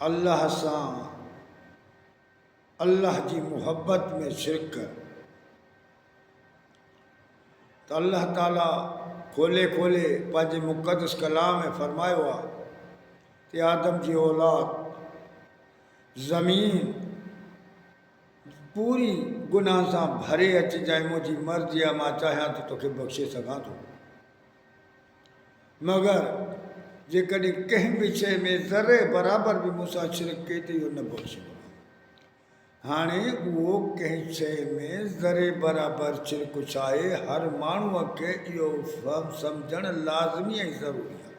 अल्लाह सां अल्लाह जी मुहब्बत में शिरक तो अल्लाह ताला खोले खोले पंहिंजे मुक़दस कलाम में फरमायो आहे कि आदम जी औलाद ज़मीन पूरी गुनाह सां भरे अचिजांइ मुंहिंजी मर्ज़ी आहे मां चाहियां थो तोखे बख़्शे सघां थो मगर जेकॾहिं कंहिं बि शइ में ज़रे बराबरि बि मूंसां शिरक कई त इहो न बख़्शिबो हाणे उहो कंहिं शइ में ज़रे बराबरि शिरक छा आहे हर माण्हूअ खे इहो सम्झणु लाज़मी ऐं ज़रूरी आहे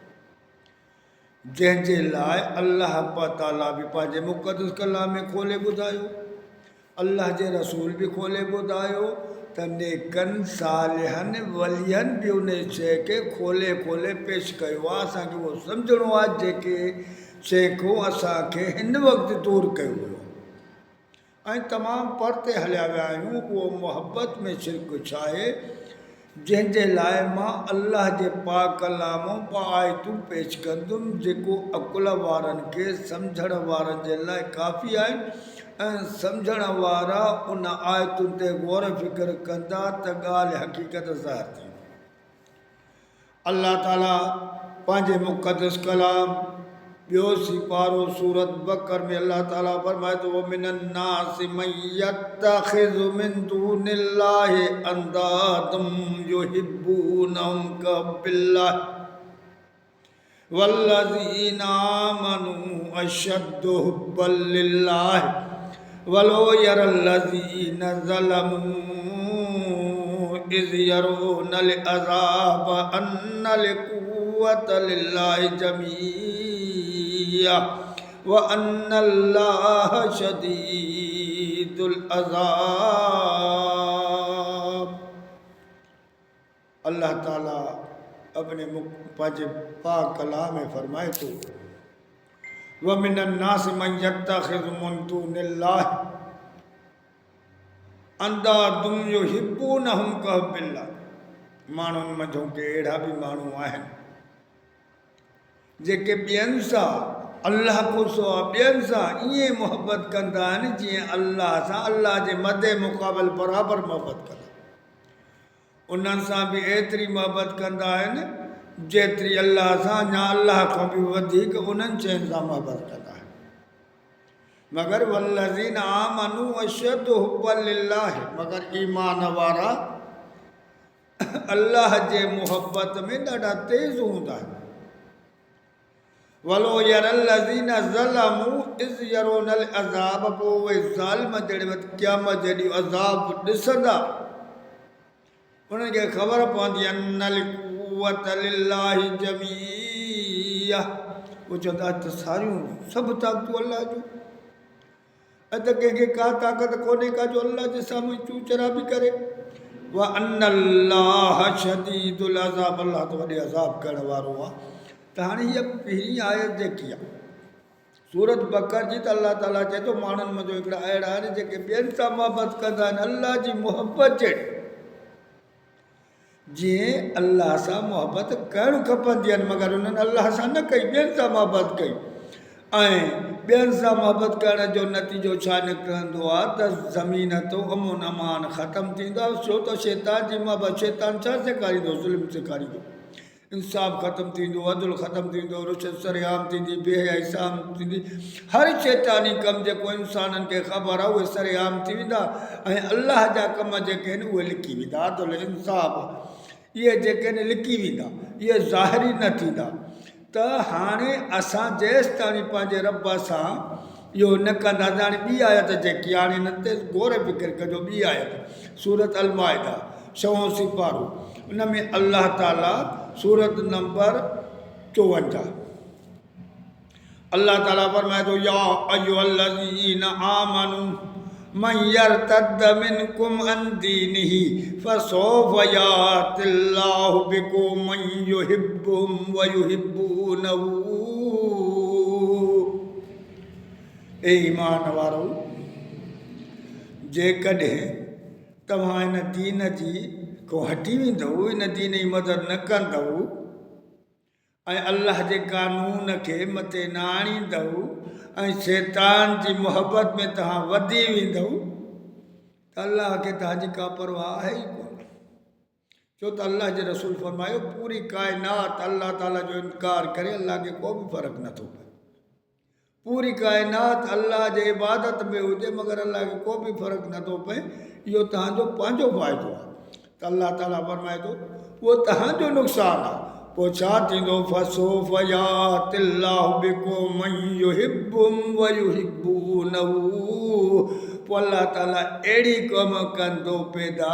जंहिंजे लाइ अल्लाह ताला बि पंहिंजे मुक़दस कलाम में खोले ॿुधायो अल्लाह जे रसूल बि खोले ॿुधायो त नेकनि सालिहनि वलियनि बि उन शइ खे खोले खोले पेश कयो आहे असांखे उहो सम्झणो आहे जेके शेखूं असांखे हिन वक़्तु दूरि कयो हुयो ऐं तमामु परते हलिया विया आहियूं उहो मुहबत में शिरक छा आहे जंहिंजे लाइ मां अल्लाह जे पाक कलाम आयतूं पेश कंदुमि जेको अकुल वारनि खे सम्झण वारनि जे लाइ काफ़ी आहिनि ऐं सम्झण वारा उन आयतुनि ते गौर फ़िक्र कंदा त ॻाल्हि हक़ीक़त ज़ाहिर थींदी अल्लाह ताला पंहिंजे मुक़दस कलाम ॿियो सिपारो सूरत बकर में अल्लाह ताला फरमाए थो वमिनन नासि मन यत्तखिज़ु मिन दूनिल्लाहि अंदादम युहिब्बूनहुम कहुब्बिल्लाह वल्लज़ीना आमनू अशद्दु हुब्बन लिल्लाह वलो यरल्लज़ीना ज़लमू इज़ यरौनल अज़ाब अन्नल कुव्वत लिल्लाहि जमीआ व अन्नल्लाह शदीदुल अज़ाब अल्लाह ताला अपने पंहिंजे पाक कलाम में फरमाए थो वमिनन नासि मन यत्तखिज़ु मिन दूनिल्लाह अंदादुम युहिब्बूनहुम कहुब्बिल्लाह माण्हुनि मंझो के अहिड़ा बि माण्हू आहिनि जेके ॿियनि सां अल्लाह को सवाइ ॿियनि सां ईअं मुहबत कंदा आहिनि जीअं अल्लाह सां अल्लाह जे मदे मुक़ाबिल बराबरि मुहबत कंदा उन्हनि सां बि एतिरी मुहबत कंदा आहिनि जेतिरी अल्लाह सां या अल्लाह खां बि वधीक उन्हनि शयुनि सां मुहबत कंदा आहिनि मगर वल्लज़ीना आमनू अशद्दु हुब्बन लिल्लाह मगर ईमान वारा अल्लाह जे मुहबत में ॾाढा तेज़ हूंदा आहिनि वलो यरल्लज़ीना ज़लमू इज़ यरौनल अज़ाब पोइ उहे ज़ालिम जहिड़े वक़्तु क़यामत जे ॾींहुं अज़ाब ॾिसंदा उन्हनि खे ख़बर पवंदी अन्नल कुव्वत लिल्लाहि जमीआ उहे चवंदा त सारियूं सभु ताक़तूं अल्लाह जूं अॼु कंहिंखे का ताक़त कोन्हे का जो अल्लाह जे साम्हूं चूचरा बि करे व अन्नल्लाह शदीदुल अज़ाब अल्लाह त वॾे अज़ाब करण वारो आहे त हाणे हीअ पहिरीं आयत जेकी आहे सूरत बकर जी त अल्लाह ताला चए थो माण्हुनि मंझि हिकिड़ा अहिड़ा आहिनि जेके ॿियनि सां मुहबत कंदा आहिनि अल्लाह जी मुहबत जहिड़ी जीअं अल्लाह सां मुहबत करणु खपंदी आहिनि मगर उन्हनि अल्लाह सां न कई ॿियनि सां मुहबत कई ऐं ॿियनि सां मुहबत करण जो नतीजो छा निकिरंदो आहे त ज़मीन तो अमन अमान ख़तमु थींदो आहे छो त शैतान जी मुहबत शैतान छा सेखारींदो ज़ुल्म सेखारींदो इंसाफ़ ख़तमु थींदो अदल ख़तमु थींदो रुशत सरेआम थींदी बेहयाई साम थींदी हर शैतानी कमु जेको इंसाननि खे ख़बर आहे उहे सरेआम थी वेंदा ऐं अल्लाह जा कम जेके आहिनि उहे लिकी वेंदा अदल इंसाफ़ इहे जेके आहिनि लिकी वेंदा इहे ज़ाहिरी न थींदा त हाणे असां जेसि ताईं पंहिंजे रब सां इहो न कंदासीं हाणे ॿी आयत जेकी हाणे हिन ते गौर फ़िक्र कजो ॿी आयत सूरत अलमाइदा 6 सिपारो उन में अल्लाह ताला सूरत नंबर 54 अल्लाह ताला फरमाए थो या अय्युहल्लज़ीना आमनू मन यर्तद मिनकुम अन दीनिही फसौफ यातिल्लाहु बिक़ौमिन युहिब्बुहुम व युहिब्बूनहु ए ईमान वारो जेकॾहिं तव्हां हिन दीन जी को हटी वेंदव इन दीन जी मदद न कंदव ऐं अल्लाह जे कानून खे मथे न आणींदव ऐं शैतान जी मोहबत में तव्हां वधी वेंदव त अल्लाह खे तव्हांजी का परवाह आहे ई कोन। छो त अल्लाह जे रसूल फरमायो पूरी काइनात अल्लाह ताला जो इनकार करे अल्लाह खे को बि फ़र्क़ु नथो पए। पूरी काइनात अल्लाह जे इबादत में हुजे मगर अल्लाह खे को बि फ़र्क़ु नथो पए, इहो तव्हांजो पंहिंजो फ़ाइदो आहे। त अल्लाह ताला फरमाए थो उहो तव्हांजो नुक़सानु आहे। पोइ छा थींदो फसोफ यातिल्लाहु बिकुम मन युहिब्बुहुम व युहिब्बूनहु। पोइ अल्लाह ताला अहिड़ी क़ौम कंदो पैदा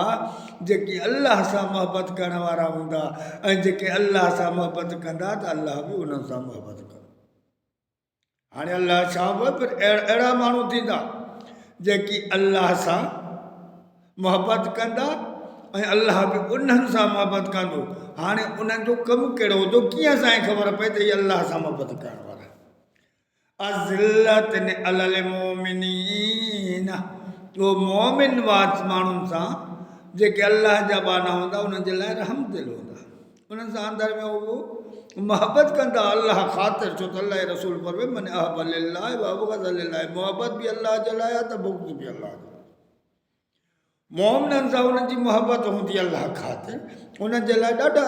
जेकी अल्लाह सां मोहबत करण वारा हूंदा ऐं जेके अल्लाह सां मोहबत कंदा त अल्लाह बि उन्हनि सां मोहबत कंदा। हाणे अल्लाह छा बि अहिड़ा माण्हू थींदा जेकी अल्लाह सां मोहबत कंदा ऐं अल्लाह बि उन्हनि सां मोहबत कंदो। हाणे उन्हनि जो कमु कहिड़ो हूंदो, कीअं असांखे ख़बर पए त इहे अल्लाह सां मोहबत करण वारा। अज़िल्लतिन अलल मोमिनीन, उहो मोमिन वास माण्हुनि सां जेके अल्लाह जा बाना हूंदा उन्हनि जे लाइ रहम दिल हूंदा, उन्हनि सां अंदरि में उहो मोहबत कंदा अल्लाह ख़ातिर। छो त अल्लाह रसूल फरमाए मन अहब लिल्लाह व अबग़ज़ लिल्लाह, मोहबत बि अल्लाह जे लाइ आहे त बुग़्ज़ बि अल्लाह जो। मोमिननि सां उन्हनि जी मोहबत हूंदी अल्लाह ख़ातिर, उन्हनि जे लाइ ॾाढा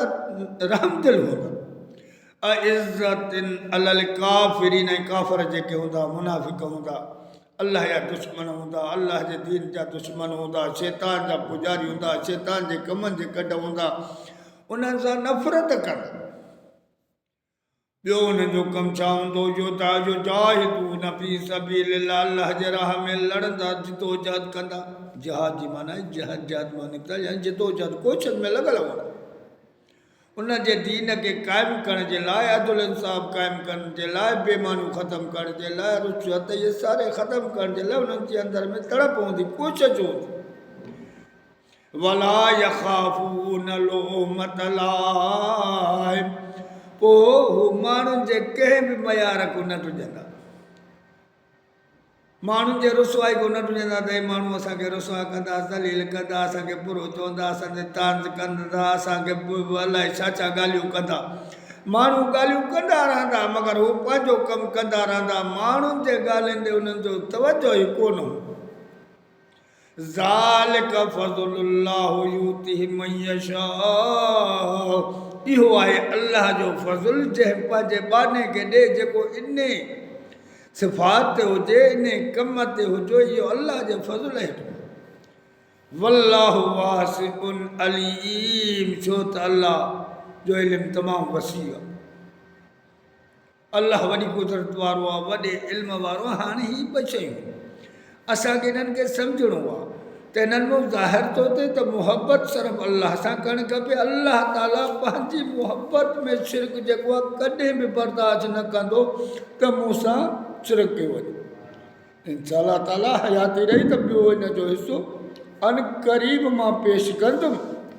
रहम दिल हूंदा। इज़्ज़तिन अलल काफ़िरीन, ऐं काफ़िर जेके हूंदा मुनाफ़िक़ हूंदा, अल्लाह जा दुश्मन हूंदा, अल्लाह जे दीन जा दुश्मन हूंदा, शैतान जा पुजारी हूंदा, शैतान जे कमनि जे कढ हूंदा, उन्हनि सां नफ़रत कंदा। ॿियो उन्हनि जो कमु छा हूंदो, जो तव्हांजो जाहिदून फी सबीलिल्लाह, अल्लाह जे राह में लड़ंदा, जिदोजहद कंदा। जिहाद जी माना आहे जिहाद मां निकिता यानी जिदोजहद कोशिश में लॻल हूंदा उन जे दीन खे क़ाइमु करण जे लाइ, अदल इंसाफ़ क़ाइमु करण जे लाइ, बेईमानियूं ख़तमु करण जे लाइ, रुश्वत इहे सारे ख़तमु करण जे लाइ उन्हनि जे अंदरि में तड़प हूंदी, कोशिश हूंदी। वला यख़ाफ़ून लौमत लाइम, पोइ हू माण्हुनि जे कंहिं बि मयार को न टुजंदा, माण्हुनि जे रुसवाई को न टुजंदा त हे माण्हू असांखे रुसवा कंदा, ज़लील कंदा, असांखे बुरो चवंदा, असांजे तांज़ कंदा, असांखे अलाए छा छा ॻाल्हियूं कंदा। माण्हू ॻाल्हियूं कंदा रहंदा मगर हू पंहिंजो कमु कंदा रहंदा, माण्हुनि जे ॻाल्हियुनि ते उन्हनि जो तवजो ई कोन हो। ज़ालिक फ़ज़लुल्लाहु यूतिही मन यशा, इहो आहे अल्लाह जो फज़ल जंहिं पंहिंजे बाने खे ॾे, जेको इन सिफ़ात ते हुजे, इन कम ते हुजे, इहो अल्लाह जे फज़ल हेठि। वल्लाहु वासिउन अलीम, छो त अल्लाह जो इल्मु तमामु वसी आहे, अल्लाह वॾी कुदरत वारो आहे, वॾे इल्म वारो आहे। हाणे ही ॿ शयूं असांखे इन्हनि खे सम्झणो आहे त हिननि में ज़ाहिर थो थिए त मुहबत सिर्फ़ु अल्लाह सां करणु खपे। अल्लाह ताला पंहिंजी मुहबत में शिरक जेको आहे कॾहिं बि बर्दाश्त न कंदो त मूंसां शिरक कयो वञे। इंशाअल्लाह ताला हयाती रही त ॿियो हिन जो हिसो अन क़रीब मां पेश कंदुमि।